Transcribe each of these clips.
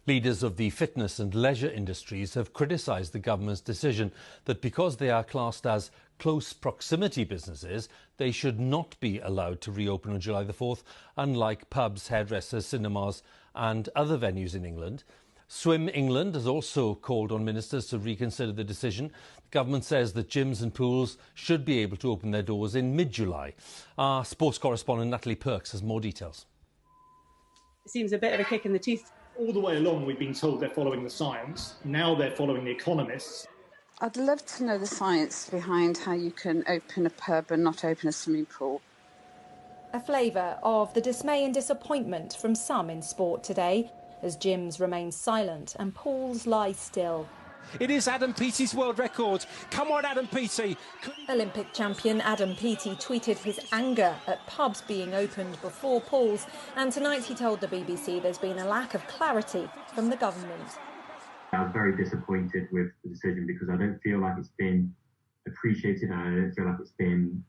Leaders of the fitness and leisure industries have criticised the government's decision that because they are classed as close proximity businesses, they should not be allowed to reopen on July the 4th, unlike pubs, hairdressers, cinemas and other venues in England. Swim England has also called on ministers to reconsider the decision. The government says that gyms and pools should be able to open their doors in mid-July. Our sports correspondent Natalie Perks has more details. It seems a bit of a kick in the teeth. All the way along we've been told they're following the science. Now they're following the economists. I'd love to know the science behind how you can open a pub and not open a swimming pool. A flavour of the dismay and disappointment from some in sport today, as gyms remain silent and pools lie still. It is Adam Peaty's world record. Come on, Adam Peaty. Olympic champion Adam Peaty tweeted his anger at pubs being opened before pools, and tonight he told the BBC there's been a lack of clarity from the government. I was very disappointed with the decision because I don't feel like it's been appreciated, and I don't feel like it's been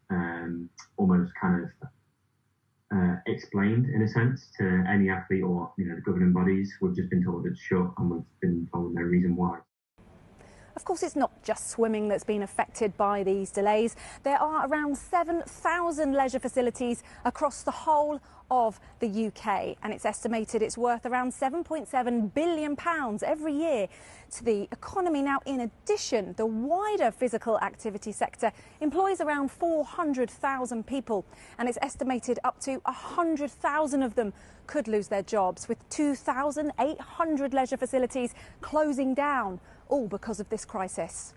almost kind of explained in a sense to any athlete or the governing bodies. We've just been told it's shut and we've been told no reason why. Of course, it's not just swimming that's been affected by these delays. There are around 7,000 leisure facilities across the whole of the UK, and it's estimated it's worth around £7.7 billion every year to the economy. Now, in addition, the wider physical activity sector employs around 400,000 people, and it's estimated up to 100,000 of them could lose their jobs, with 2,800 leisure facilities closing down, all because of this crisis.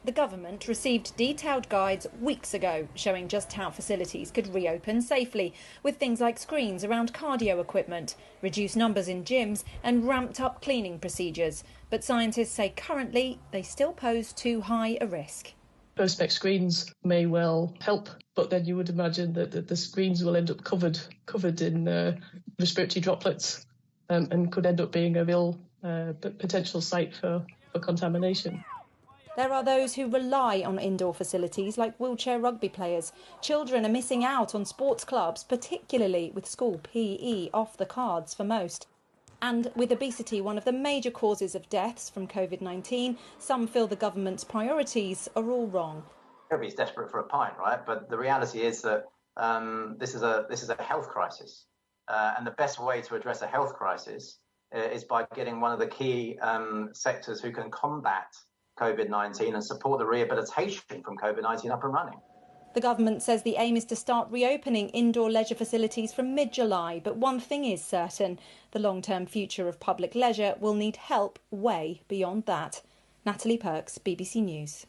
The government received detailed guides weeks ago showing just how facilities could reopen safely, with things like screens around cardio equipment, reduced numbers in gyms and ramped up cleaning procedures. But scientists say currently they still pose too high a risk. Perspex screens may well help, but then you would imagine that the screens will end up covered in respiratory droplets and could end up being a real potential site for contamination. There are those who rely on indoor facilities like wheelchair rugby players. Children are missing out on sports clubs, particularly with school PE off the cards for most. And with obesity one of the major causes of deaths from COVID-19, some feel the government's priorities are all wrong. Everybody's desperate for a pint, right? But the reality is that this is a health crisis. And the best way to address a health crisis is by getting one of the key sectors who can combat COVID-19 and support the rehabilitation from COVID-19 up and running. The government says the aim is to start reopening indoor leisure facilities from mid-July, but one thing is certain, the long-term future of public leisure will need help way beyond that. Natalie Perks, BBC News.